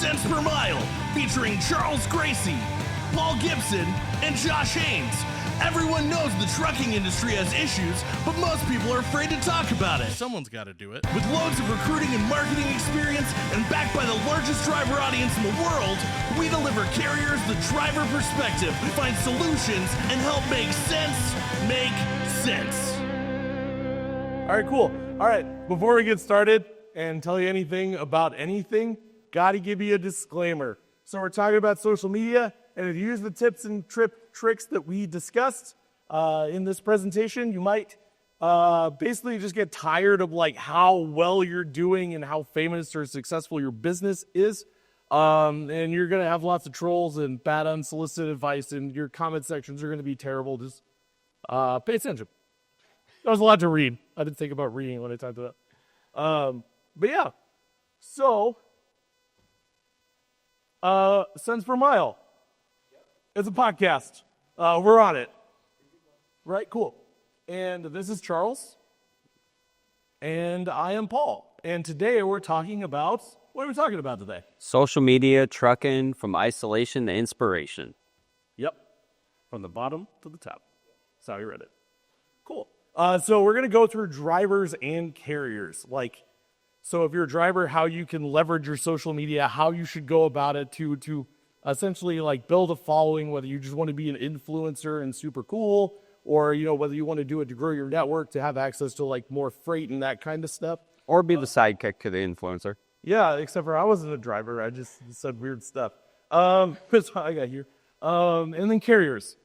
Cents Per Mile, featuring Charles Gracie, Paul Gibson, and Josh Haynes. Everyone knows the trucking industry has issues, but most people are afraid to talk about it. Someone's got to do it. With loads of recruiting and marketing experience and backed by the largest driver audience in the world, we deliver carriers the driver perspective, find solutions, and help make sense make sense. All right, cool. All right, before we get started and tell you anything about anything, got to give you a disclaimer. So we're talking about social media, and if you use the tips and tricks that we discussed in this presentation, you might basically just get tired of like how well you're doing and how famous or successful your business is. And you're going to have lots of trolls and bad unsolicited advice, and your comment sections are going to be terrible. Just pay attention. There was a lot to read. I didn't think about reading when I typed it up. But yeah, so Cents Per Mile. It's a podcast. We're on it. Right, cool. And this is Charles. And I am Paul. And today we're talking about, what are we talking about today? Social media, trucking, from isolation to inspiration. Yep. From the bottom to the top. That's how you read it. Cool. So we're going to go through drivers and carriers. So if you're a driver, how you can leverage your social media, how you should go about it to essentially like build a following, whether you just want to be an influencer and super cool, or whether you want to do it to grow your network, to have access to like more freight and that kind of stuff. Or be the sidekick to the influencer. Yeah, except for I wasn't a driver. I just said weird stuff. That's what I got here. And then carriers.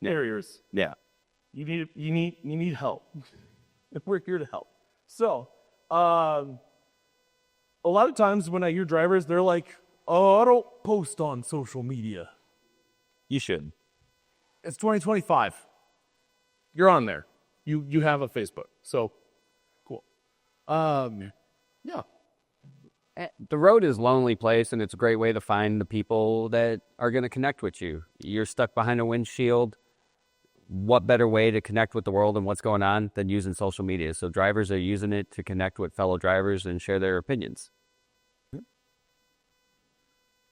Carriers. Yeah. You need help. We're here to help. So, a lot of times when I hear drivers, they're like, "Oh, I don't post on social media." You should. It's 2025. You're on there. You have a Facebook. So, cool. Yeah. The road is a lonely place, and it's a great way to find the people that are going to connect with you. You're stuck behind a windshield. What better way to connect with the world and what's going on than using social media? So drivers are using it to connect with fellow drivers and share their opinions.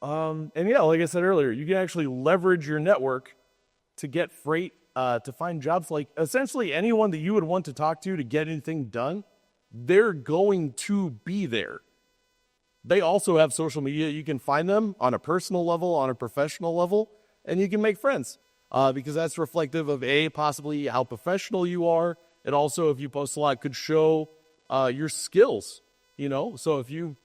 And yeah, like I said earlier, you can actually leverage your network to get freight, to find jobs. Like essentially anyone that you would want to talk to get anything done, they're going to be there. They also have social media. You can find them on a personal level, on a professional level, and you can make friends. Because that's reflective of possibly how professional you are, and also if you post a lot, could show your skills. So if you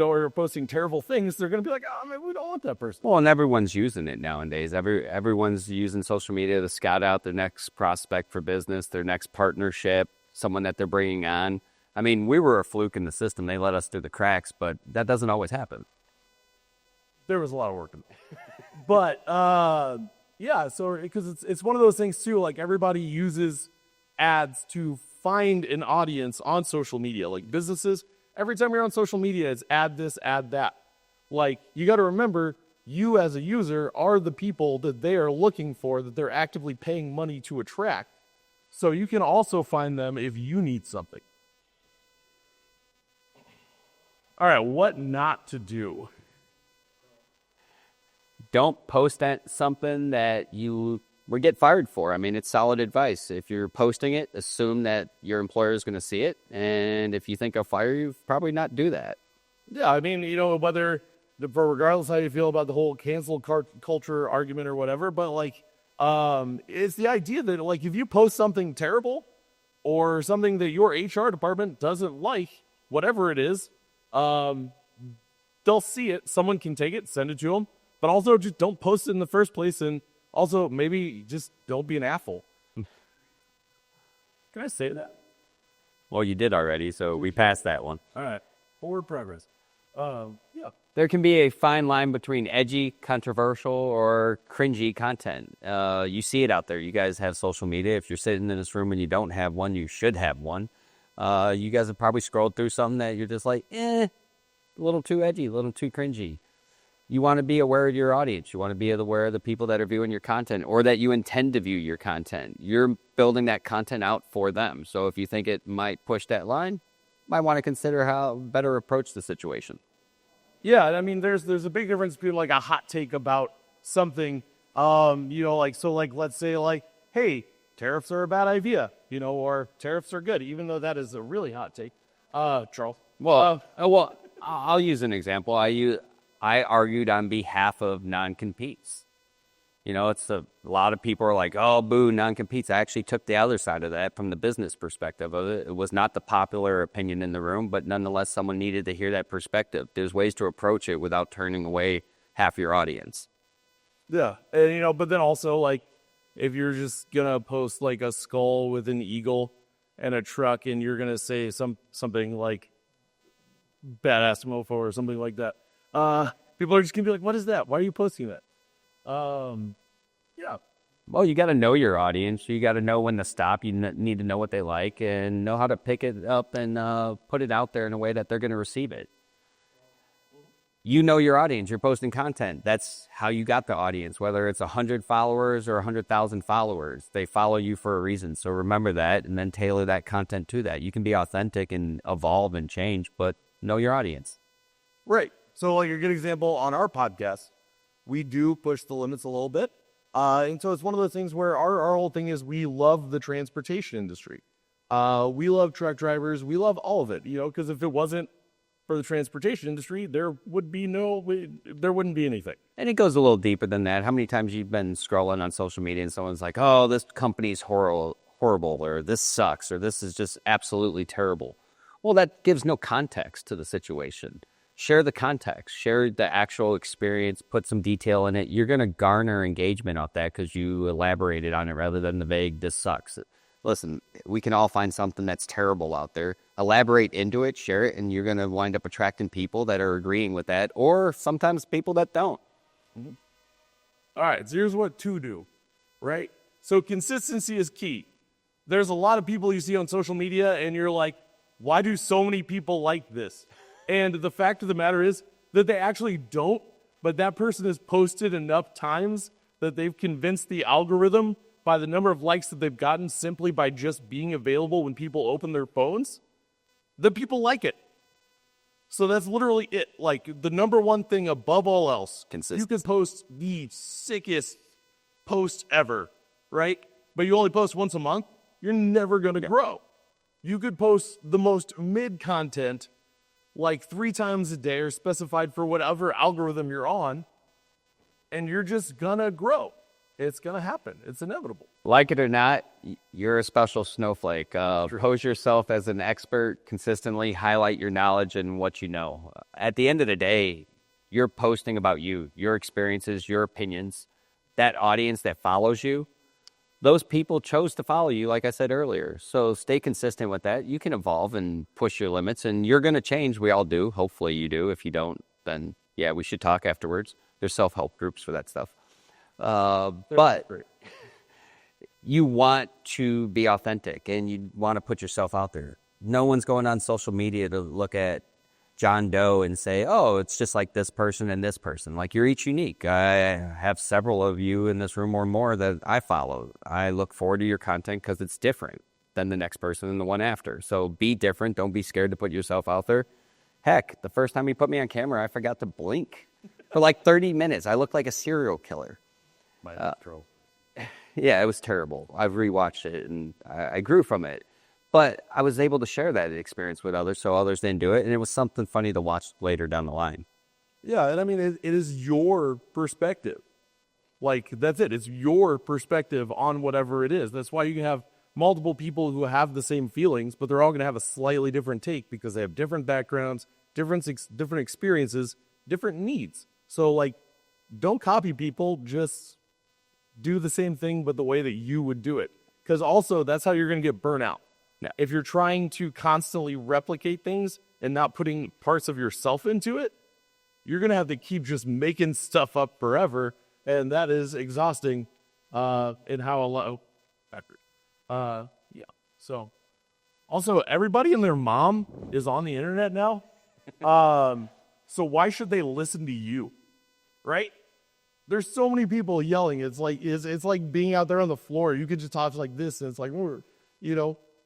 are posting terrible things, they're going to be like, "Oh, man, we don't want that person." Well, and everyone's using it nowadays. Everyone's using social media to scout out their next prospect for business, their next partnership, someone that they're bringing on. I mean, we were a fluke in the system. They let us through the cracks, but that doesn't always happen. There was a lot of work in it. But yeah, so because it's one of those things too, like everybody uses ads to find an audience on social media. Like businesses, every time you're on social media, it's add this, add that. Like you got to remember, you as a user are the people that they are looking for, that they're actively paying money to attract. So you can also find them if you need something. All right, what not to do? Don't post at something that you would get fired for. I mean, it's solid advice. If you're posting it, assume that your employer is going to see it. And if you think I'll fire you, probably not do that. Yeah, I mean, regardless how you feel about the whole cancel culture argument or whatever, but it's the idea that if you post something terrible or something that your HR department doesn't like, whatever it is, they'll see it. Someone can take it, send it to them. But also just don't post it in the first place, and also maybe just don't be an asshole. Can I say that? Well, you did already, so we passed that one. All right. Forward progress. Yeah. There can be a fine line between edgy, controversial, or cringy content. You see it out there. You guys have social media. If you're sitting in this room and you don't have one, you should have one. You guys have probably scrolled through something that you're just like, a little too edgy, a little too cringy. You want to be aware of your audience. You want to be aware of the people that are viewing your content or that you intend to view your content. You're building that content out for them. So if you think it might push that line, might want to consider how better approach the situation. Yeah, I mean, there's a big difference between like a hot take about something, like let's say like, hey, tariffs are a bad idea, or tariffs are good, even though that is a really hot take. Charles. I'll use an example. I argued on behalf of non-competes. It's a lot of people are like, oh, boo, non-competes. I actually took the other side of that from the business perspective of it. It was not the popular opinion in the room, but nonetheless, someone needed to hear that perspective. There's ways to approach it without turning away half your audience. Yeah, and but then also like, if you're just gonna post like a skull with an eagle and a truck, and you're gonna say something like badass mofo or something like that, people are just gonna be like, what is that? Why are you posting that? Yeah. Well, you got to know your audience. You got to know when to stop. You need to know what they like and know how to pick it up and put it out there in a way that they're going to receive it. You know your audience. You're posting content. That's how you got the audience, whether it's 100 followers or 100,000 followers. They follow you for a reason. So remember that and then tailor that content to that. You can be authentic and evolve and change, but know your audience. Right. So like a good example on our podcast, we do push the limits a little bit. And so it's one of those things where our whole thing is we love the transportation industry. We love truck drivers. We love all of it, because if it wasn't for the transportation industry, there wouldn't be anything. And it goes a little deeper than that. How many times you've been scrolling on social media and someone's like, oh, this company's horrible, or this sucks, or this is just absolutely terrible. Well, that gives no context to the situation. Share the context, share the actual experience, put some detail in it. You're going to garner engagement off that because you elaborated on it rather than the vague, this sucks. Listen, we can all find something that's terrible out there. Elaborate into it, share it, and you're going to wind up attracting people that are agreeing with that, or sometimes people that don't. Mm-hmm. All right, so here's what to do, right? So consistency is key. There's a lot of people you see on social media, and you're like, why do so many people like this? And the fact of the matter is that they actually don't, but that person has posted enough times that they've convinced the algorithm by the number of likes that they've gotten simply by just being available when people open their phones, that people like it. So that's literally it. Like the number one thing above all else, you can post the sickest post ever, right? But you only post once a month, you're never going to grow. You could post the most mid content like 3 times a day or specified for whatever algorithm you're on, and you're just gonna grow. It's gonna happen. It's inevitable. Like it or not, you're a special snowflake. Pose yourself as an expert, consistently highlight your knowledge and what you know. At the end of the day, you're posting about you, your experiences, your opinions. That audience that follows you, those people chose to follow you, like I said earlier. So stay consistent with that. You can evolve and push your limits, and you're going to change. We all do. Hopefully you do. If you don't, then, yeah, we should talk afterwards. There's self-help groups for that stuff. But you want to be authentic, and you want to put yourself out there. No one's going on social media to look at John Doe and say, oh, it's just like this person and this person. Like, you're each unique. I have several of you in this room or more that I follow. I look forward to your content because it's different than the next person and the one after. So be different. Don't be scared to put yourself out there. Heck, the first time you put me on camera, I forgot to blink for like 30 minutes. I looked like a serial killer. Yeah, it was terrible. I've rewatched it, and I grew from it. But I was able to share that experience with others, so others didn't do it, and it was something funny to watch later down the line. Yeah, and I mean, it is your perspective. Like, that's it. It's your perspective on whatever it is. That's why you can have multiple people who have the same feelings, but they're all going to have a slightly different take because they have different backgrounds, different experiences, different needs. So, like, don't copy people. Just do the same thing, but the way that you would do it. Because also, that's how you're going to get burnt out. Now, if you're trying to constantly replicate things and not putting parts of yourself into it, you're going to have to keep just making stuff up forever, and that is exhausting in how a lot... yeah. So, also, everybody and their mom is on the internet now. So why should they listen to you, right? There's so many people yelling. It's like being out there on the floor. You could just talk like this, and it's like,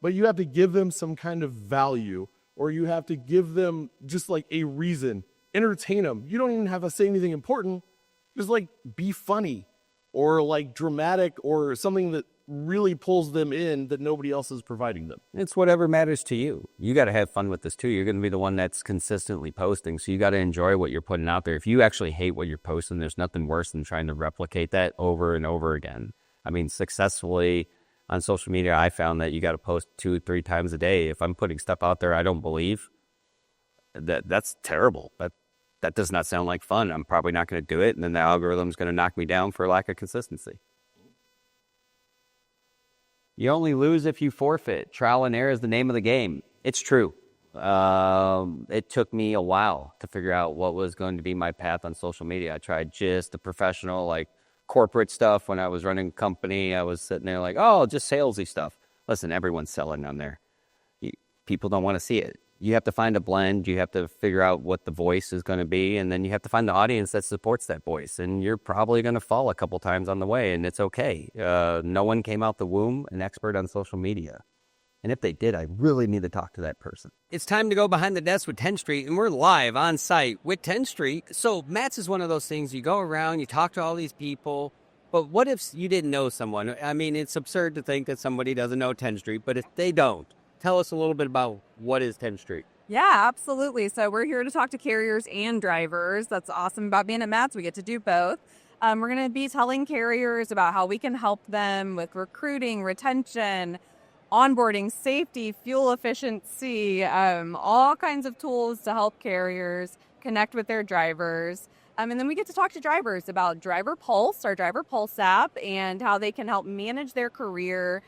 but you have to give them some kind of value, or you have to give them just like a reason entertain them. You don't even have to say anything important. Just like be funny or like dramatic or something that really pulls them in that nobody else is providing them. It's whatever matters to you. You got to have fun with this too. You're going to be the one that's consistently posting, so you got to enjoy what you're putting out there. If you actually hate what you're posting, there's nothing worse than trying to replicate that over and over again. I mean, successfully on social media, I found that you got to post 2-3 times a day. If I'm putting stuff out there I don't believe, that's terrible. That does not sound like fun. I'm probably not going to do it, and then the algorithm's going to knock me down for lack of consistency. You only lose if you forfeit. Trial and error is the name of the game. It's true. It took me a while to figure out what was going to be my path on social media. I tried just the professional, like corporate stuff. When I was running a company, I was sitting there like, oh, just salesy stuff. Listen, everyone's selling on there. People don't want to see it. You have to find a blend. You have to figure out what the voice is going to be, and then you have to find the audience that supports that voice. And you're probably going to fall a couple times on the way, and it's okay. No one came out the womb an expert on social media. And if they did, I really need to talk to that person. It's time to go behind the desk with Tenstreet, and we're live on site with Tenstreet. So Matt's is one of those things, you go around, you talk to all these people, but what if you didn't know someone? I mean, it's absurd to think that somebody doesn't know Tenstreet, but if they don't, tell us a little bit about what is Tenstreet. Yeah, absolutely. So we're here to talk to carriers and drivers. That's awesome about being at Matt's. We get to do both. We're going to be telling carriers about how we can help them with recruiting, retention, onboarding, safety, fuel efficiency, all kinds of tools to help carriers connect with their drivers. And then we get to talk to drivers about Driver Pulse, our Driver Pulse app, and how they can help manage their career,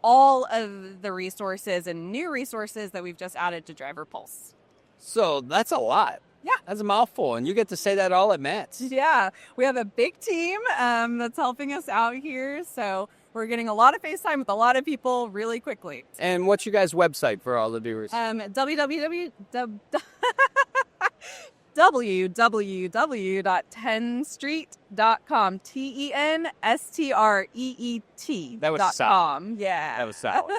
all of the resources and new resources that we've just added to Driver Pulse. So that's a lot. Yeah. That's a mouthful, and you get to say that all at Matt's. Yeah, we have a big team that's helping us out here, so we're getting a lot of FaceTime with a lot of people really quickly. And what's your guys' website for all the viewers? www.tenstreet.com. TENSTREET. That was solid. Yeah. That was solid.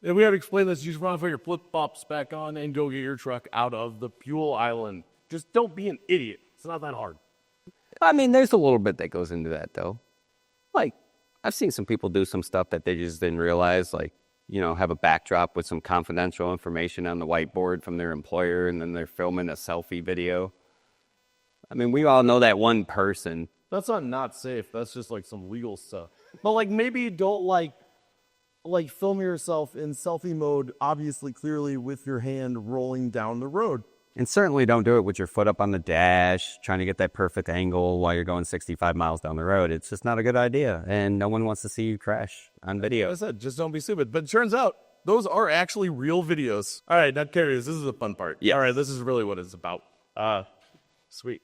And we had to explain this. You just want to put your flip-flops back on and go get your truck out of the fuel island. Just don't be an idiot. It's not that hard. I mean, there's a little bit that goes into that, though. Like, I've seen some people do some stuff that they just didn't realize, like, you know, have a backdrop with some confidential information on the whiteboard from their employer, and then they're filming a selfie video. I mean, we all know that one person. That's not safe. That's just like some legal stuff. But like maybe don't like film yourself in selfie mode, obviously clearly with your hand rolling down the road. And certainly don't do it with your foot up on the dash, trying to get that perfect angle while you're going 65 miles down the road. It's just not a good idea, and no one wants to see you crash on video. Like I said, just don't be stupid. But it turns out those are actually real videos. All right, now carriers, this is the fun part. Yeah. All right, this is really what it's about. Sweet.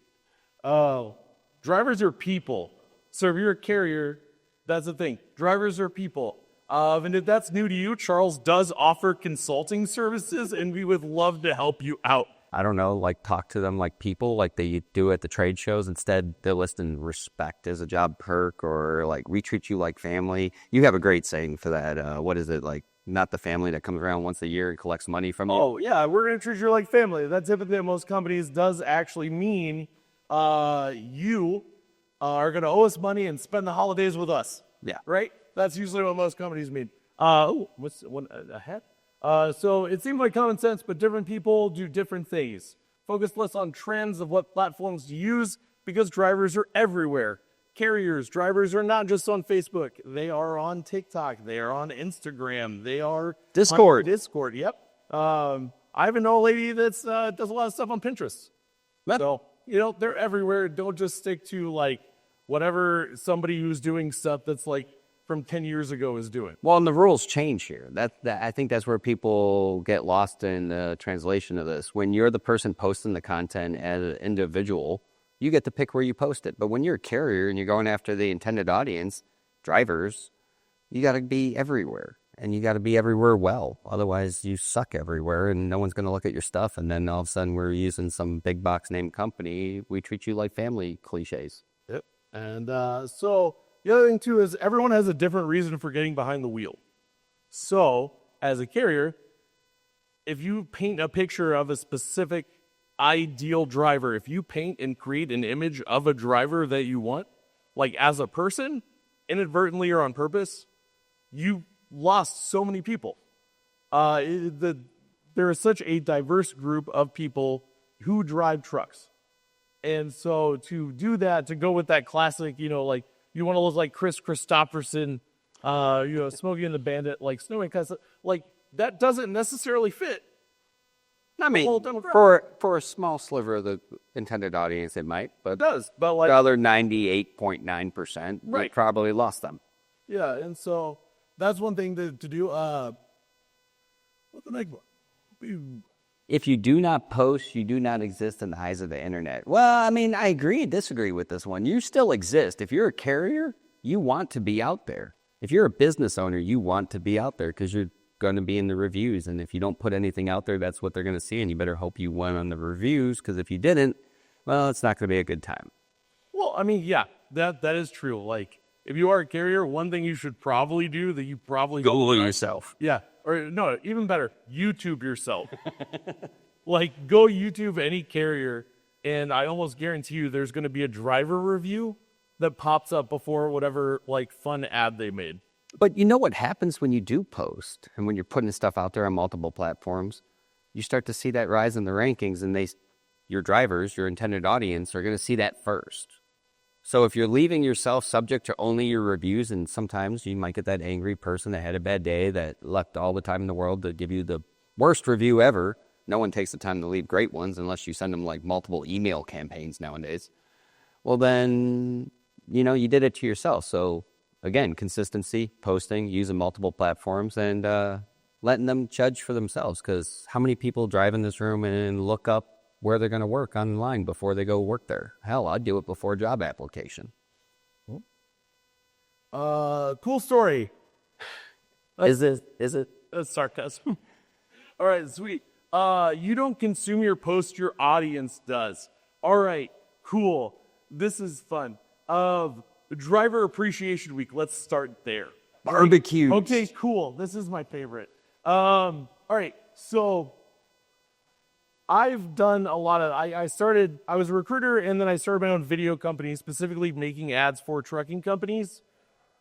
Drivers are people. So if you're a carrier, that's the thing. Drivers are people. And if that's new to you, Charles does offer consulting services, and we would love to help you out. I don't know, like talk to them like people, like they do at the trade shows. Instead, they're listing respect as a job perk, or like we treat you like family. You have a great saying for that. What is it, like not the family that comes around once a year and collects money from you? Oh, yeah, we're going to treat you like family. That typically at most companies does actually mean you are going to owe us money and spend the holidays with us. Yeah. Right? That's usually what most companies mean. What's one ahead? So it seems like common sense, but different people do different things. Focus less on trends of what platforms to use, because drivers are everywhere. Drivers are not just on Facebook. They are on TikTok. They are on Instagram. They are Discord. on Discord, yep. I even know a lady that does a lot of stuff on Pinterest. So, you know, they're everywhere. Don't just stick to like whatever somebody who's doing stuff that's like from 10 years ago is doing. Well, and the rules change here. I think that's where people get lost in the translation of this. When you're the person posting the content as an individual, you get to pick where you post it. But when you're a carrier and you're going after the intended audience, drivers, You got to be everywhere, and you got to be everywhere well. Otherwise, you suck everywhere, and no one's going to look at your stuff. And then all of a sudden, we're using some big box name company. We treat you like family cliches. Yep. And so the other thing too is everyone has a different reason for getting behind the wheel. So as a carrier, if you paint a picture of a specific ideal driver, if you paint and create an image of a driver that you want, like as a person, inadvertently or on purpose, you lost so many people. There is such a diverse group of people who drive trucks. And so to do that, to go with that classic, like you want to look like Chris Christopherson, Smokey and the Bandit, like Snowman, like that doesn't necessarily fit. I mean, for a small sliver of the intended audience, it might, but It does, but like the other 98.9%, Right. you probably lost them. yeah, and so that's one thing to do. What the next one? If you do not post, you do not exist in the eyes of the internet. Well, I mean, I agree and disagree with this one. You still exist. If you're a carrier, you want to be out there. If you're a business owner, you want to be out there because you're going to be in the reviews. And if you don't put anything out there, that's what they're going to see. And you better hope you went on the reviews, because if you didn't, well, it's not going to be a good time. Well, I mean, yeah, that is true. Like, if you are a carrier, one thing you should probably do that you probably Google yourself. Yeah, or no, even better, YouTube yourself. Like, go YouTube any carrier, and I almost guarantee you there's going to be a driver review that pops up before whatever like fun ad they made. But you know what happens when you do post and when you're putting stuff out there on multiple platforms? You start to see that rise in the rankings, and your drivers, your intended audience, are going to see that first. So if you're leaving yourself subject to only your reviews, and sometimes you might get that angry person that had a bad day that left all the time in the world to give you the worst review ever. No one takes the time to leave great ones unless you send them like multiple email campaigns nowadays. Well, then, you did it to yourself. So again, consistency, posting, using multiple platforms, and letting them judge for themselves. Because how many people drive in this room and look up where they're going to work online before they go work there? Hell, I'd do it before a job application. Cool story. Is it? That's sarcasm. All right, sweet. You don't consume your post, your audience does. All right, cool. This is fun. Driver Appreciation Week. Let's start there. Barbecue. Okay, cool. This is my favorite. All right, so I've done a lot of, I was a recruiter, and then I started my own video company, specifically making ads for trucking companies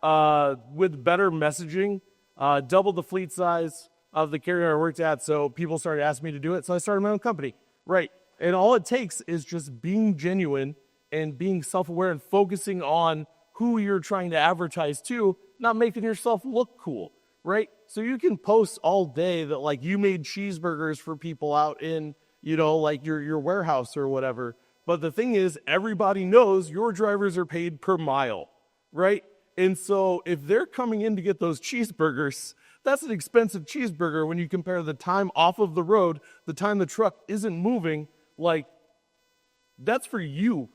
with better messaging, doubled the fleet size of the carrier I worked at, so people started asking me to do it, so I started my own company. Right, and all it takes is just being genuine and being self-aware and focusing on who you're trying to advertise to, not making yourself look cool, right? So you can post all day that like you made cheeseburgers for people out in, like your warehouse or whatever. But the thing is, everybody knows your drivers are paid per mile, right? And so if they're coming in to get those cheeseburgers, that's an expensive cheeseburger when you compare the time off of the road, the time the truck isn't moving, like that's for you.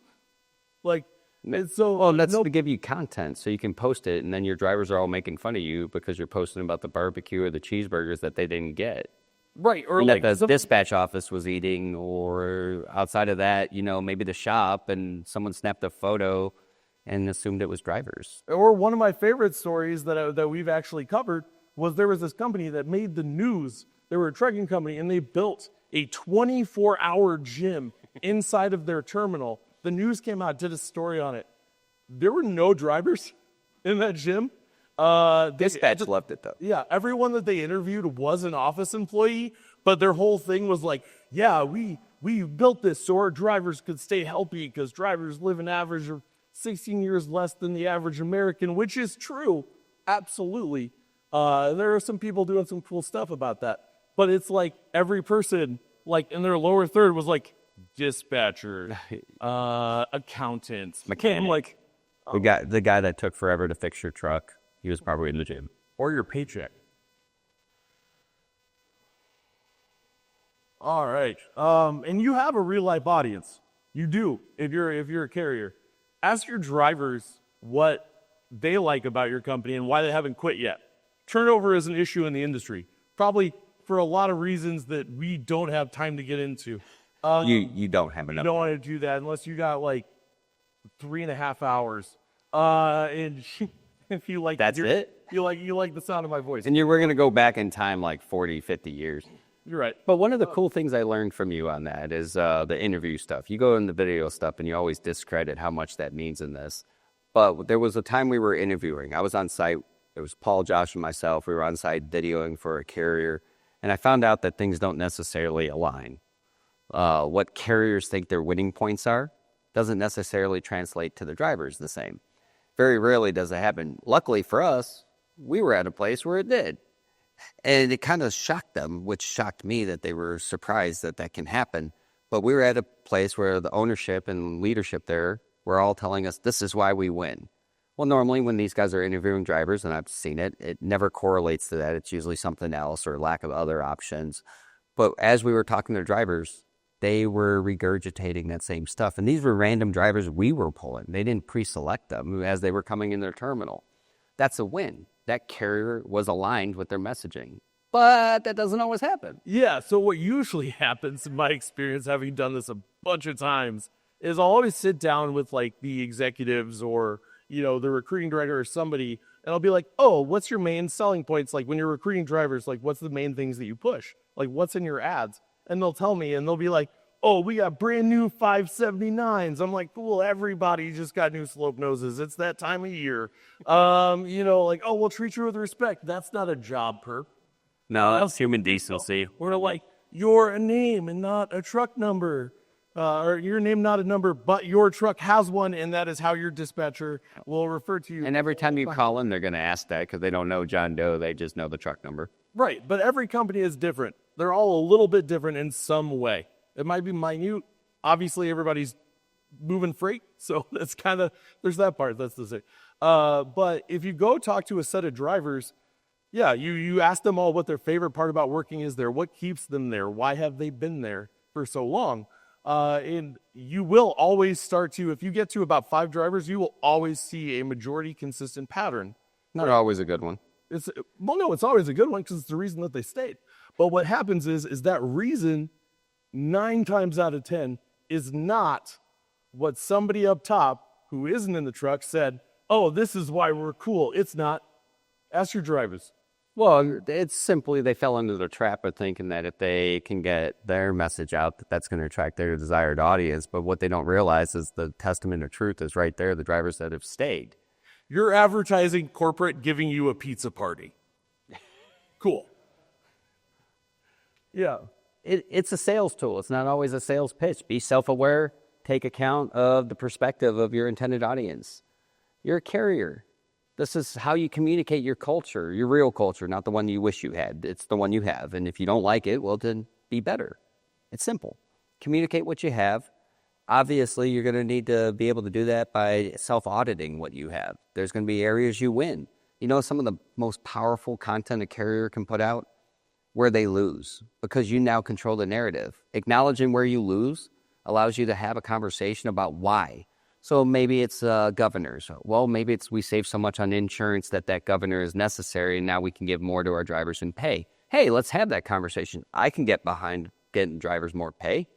Like, and so Well, that's to give you content so you can post it, and then your drivers are all making fun of you because you're posting about the barbecue or the cheeseburgers that they didn't get. right, or And like that the dispatch office was eating, or outside of that, maybe the shop, and someone snapped a photo and assumed it was drivers. Or one of my favorite stories that we've actually covered was there was this company that made the news. They were a trucking company, and they built a 24-hour gym inside of their terminal. The news came out, did a story on it. There were no drivers in that gym. Dispatch loved it, though. Yeah, everyone that they interviewed was an office employee, but their whole thing was like, yeah, we built this so our drivers could stay healthy because drivers live an average of 16 years less than the average American, which is true, absolutely. There are some people doing some cool stuff about that, but it's like every person, like in their lower third, was like dispatcher, accountants, Mechanic. I'm like, The guy that took forever to fix your truck, he was probably in the gym. or your paycheck. All right, and you have a real life audience. You do if you're a carrier. Ask your drivers what they like about your company and why they haven't quit yet. Turnover is an issue in the industry, probably for a lot of reasons that we don't have time to get into. You don't have You enough. don't want to do that unless you got like 3.5 hours. And if you like, That's it? You like the sound of my voice. And we're going to go back in time like 40, 50 years. You're right. But one of the cool things I learned from you on that is the interview stuff. You go in the video stuff and you always discredit how much that means in this. But there was a time we were interviewing. I was on site. It was Paul, Josh, and myself. We were on site videoing for a carrier. And I found out that things don't necessarily align. What carriers think their winning points are doesn't necessarily translate to the drivers the same. Very rarely does it happen. Luckily for us, we were at a place where it did. And it kind of shocked them, which shocked me that they were surprised that that can happen. But we were at a place where the ownership and leadership there were all telling us, this is why we win. Well, normally when these guys are interviewing drivers, and I've seen it, it never correlates to that. It's usually something else or lack of other options. But as we were talking to drivers, they were regurgitating that same stuff. And these were random drivers we were pulling. They didn't pre-select them as they were coming in their terminal. That's a win. That carrier was aligned with their messaging. But that doesn't always happen. Yeah, so what usually happens in my experience, having done this a bunch of times, is I'll always sit down with like the executives or, you know, the recruiting director or somebody, and I'll be like, oh, what's your main selling points? Like when you're recruiting drivers, like what's the main things that you push? Like what's in your ads? And they'll tell me, and they'll be like, oh, we got brand new 579s. I'm like, cool, everybody just got new slope noses. It's that time of year. You know, like, oh, we'll treat you with respect. That's not a job perk. No, that's human decency. We're like, you're a name and not a truck number. Or your name, not a number, but your truck has one, and that is how your dispatcher will refer to you. And every time you call in, they're going to ask that because they don't know John Doe. They just know the truck number. Right, but every company is different. They're all a little bit different in some way. It might be minute. Obviously, everybody's moving freight, so that's kind of, there's that part, that's the same. But if you go talk to a set of drivers, yeah, you ask them all what their favorite part about working is there, what keeps them there, why have they been there for so long? And you will always start to, if you get to about 5 drivers, you will always see a majority consistent pattern. Not always a good one. It's always a good one because it's the reason that they stayed. But what happens is that reason 9 times out of 10 is not what somebody up top who isn't in the truck said, oh, this is why we're cool. It's not. Ask your drivers. Well, it's simply they fell into the trap of thinking that if they can get their message out, that's going to attract their desired audience. But what they don't realize is the testament of truth is right there, the drivers that have stayed. You're advertising corporate giving you a pizza party. Cool. Yeah. It's a sales tool. It's not always a sales pitch. Be self-aware. Take account of the perspective of your intended audience. You're a carrier. This is how you communicate your culture, your real culture, not the one you wish you had. It's the one you have. And if you don't like it, well, then be better. It's simple. Communicate what you have. Obviously, you're going to need to be able to do that by self-auditing what you have. There's going to be areas you win. You know, some of the most powerful content a carrier can put out? Where they lose, because you now control the narrative. Acknowledging where you lose allows you to have a conversation about why. So maybe it's governors. Well, maybe it's we save so much on insurance that governor is necessary, and now we can give more to our drivers in pay. Hey, let's have that conversation. I can get behind getting drivers more pay.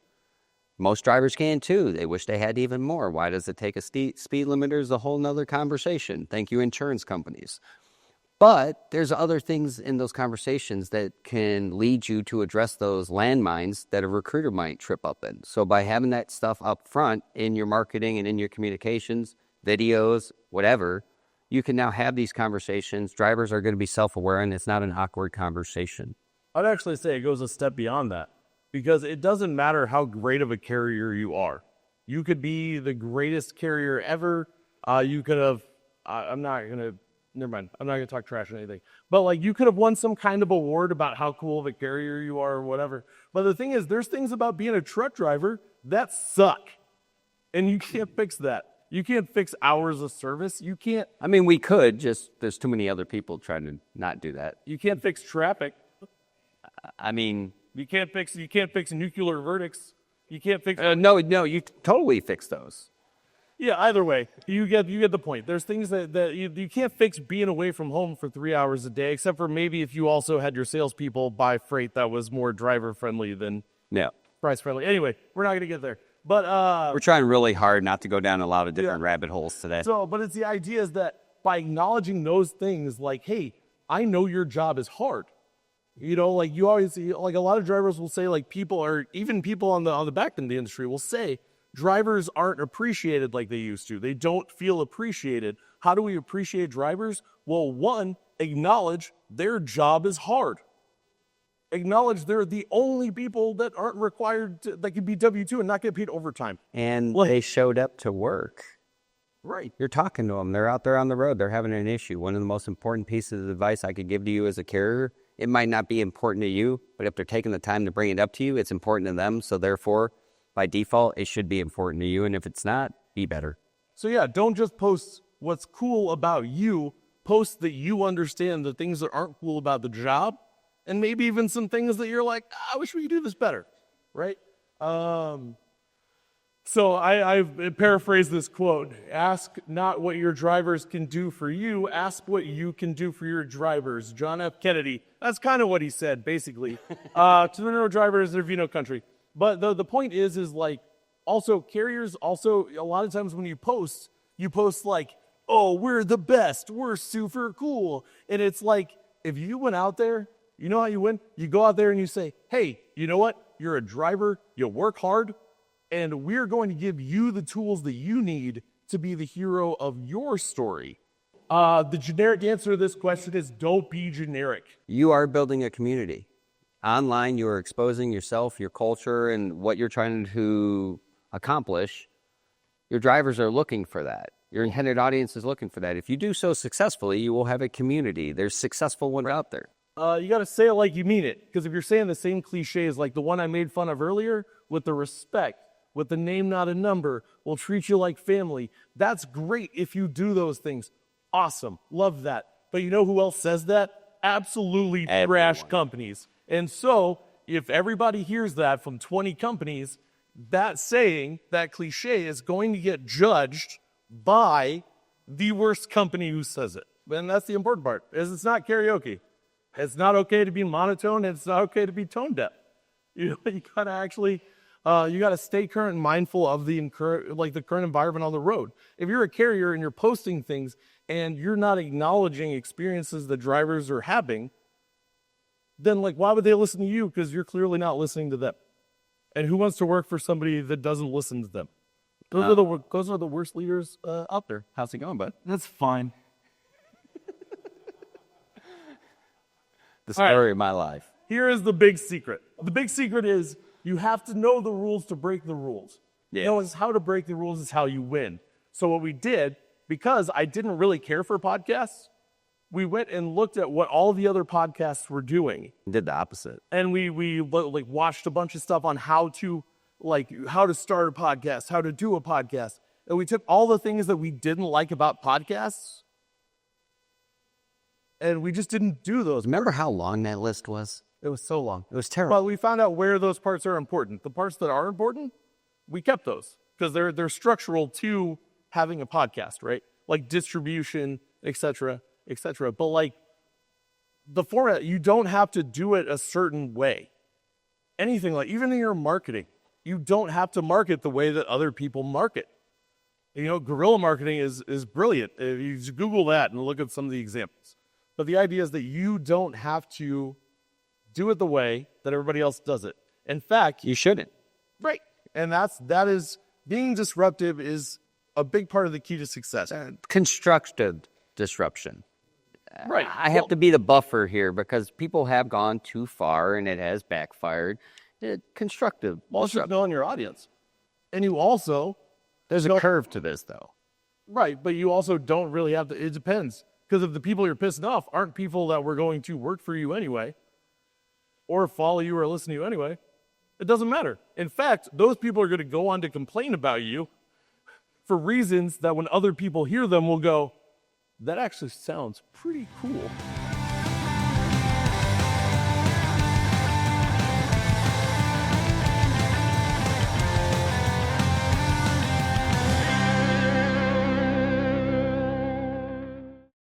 Most drivers can too. They wish they had even more. Why does it take a speed limiter is a whole nother conversation. Thank you, insurance companies. But there's other things in those conversations that can lead you to address those landmines that a recruiter might trip up in. So by having that stuff up front in your marketing and in your communications, videos, whatever, you can now have these conversations. Drivers are going to be self-aware, and it's not an awkward conversation. I'd actually say it goes a step beyond that, because it doesn't matter how great of a carrier you are. You could be the greatest carrier ever. You could have, never mind. I'm not going to talk trash or anything. But like you could have won some kind of award about how cool of a carrier you are or whatever. But the thing is, there's things about being a truck driver that suck. And you can't fix that. You can't fix hours of service. You can't. I mean, we could, just there's too many other people trying to not do that. You can't fix traffic. I mean, you can't fix nuclear verdicts. You can't fix. No, you totally fix those. Yeah, either way, you get the point. There's things that you can't fix being away from home for 3 hours a day, except for maybe if you also had your salespeople buy freight that was more driver friendly than price friendly. Anyway, we're not gonna get there. But we're trying really hard not to go down a lot of different rabbit holes today. So, but it's the idea is that by acknowledging those things, like, hey, I know your job is hard. You know, like you always see, like a lot of drivers will say, like people, or even people on the back end of the industry will say, drivers aren't appreciated like they used to. They don't feel appreciated. How do we appreciate drivers? Well, one, acknowledge their job is hard. Acknowledge they're the only people that aren't required to, that can be W-2 and not get paid overtime. And they showed up to work. Right. You're talking to them. They're out there on the road. They're having an issue. One of the most important pieces of advice I could give to you as a carrier, it might not be important to you, but if they're taking the time to bring it up to you, it's important to them. So therefore, by default, it should be important to you. And if it's not, be better. So yeah, don't just post what's cool about you. Post that you understand the things that aren't cool about the job, and maybe even some things that you're like, I wish we could do this better, right? So I've paraphrased this quote: ask not what your drivers can do for you, ask what you can do for your drivers. John F. Kennedy. That's kind of what he said, basically. To the no drivers, there'd be no country. But the point is like, also carriers, also a lot of times when you post like, oh, we're the best, we're super cool. And it's like, if you went out there, you know how you win? You go out there and you say, hey, you know what? You're a driver, you work hard, and we're going to give you the tools that you need to be the hero of your story. The generic answer to this question is don't be generic. You are building a community. Online, you are exposing yourself, your culture, and what you're trying to accomplish. Your drivers are looking for that. Your intended audience is looking for that. If you do so successfully, you will have a community. There's successful ones out there. You got to say it like you mean it. Because if you're saying the same cliches like the one I made fun of earlier, with the respect, with the name, not a number, we'll treat you like family. That's great if you do those things. Awesome. Love that. But you know who else says that? Absolutely trash companies. And so if everybody hears that from 20 companies, that saying, that cliche is going to get judged by the worst company who says it. And that's the important part, is it's not karaoke. It's not okay to be monotone, and it's not okay to be tone deaf. You gotta actually, you gotta stay current and mindful of the current environment on the road. If you're a carrier and you're posting things and you're not acknowledging experiences that drivers are having, then why would they listen to you? Because you're clearly not listening to them. And who wants to work for somebody that doesn't listen to them? Those are the worst leaders out there. How's it going, bud? That's fine. The story of my life. Here is the big secret. The big secret is you have to know the rules to break the rules. Yes. Knowing how to break the rules is how you win. So what we did, because I didn't really care for podcasts, we went and looked at what all the other podcasts were doing. Did the opposite. And we watched a bunch of stuff on how to start a podcast, how to do a podcast. And we took all the things that we didn't like about podcasts, and we just didn't do those. Remember how long that list was? It was so long. It was terrible. But we found out where those parts are important. The parts that are important, we kept those because they're structural to having a podcast, right? Like distribution, et cetera, et cetera. But the format, you don't have to do it a certain way. Anything even in your marketing, you don't have to market the way that other people market. Guerrilla marketing is brilliant. If you just Google that and look at some of the examples. But the idea is that you don't have to do it the way that everybody else does it. In fact, you shouldn't. Right. And that is being disruptive is a big part of the key to success. Constructive disruption. Right. I have to be the buffer here because people have gone too far and it has backfired. Constructive. Also knowing your audience. And you also... There's a curve to this, though. Right, but you also don't really have to... It depends. Because if the people you're pissing off aren't people that were going to work for you anyway, or follow you or listen to you anyway, it doesn't matter. In fact, those people are going to go on to complain about you for reasons that when other people hear them will go, that actually sounds pretty cool.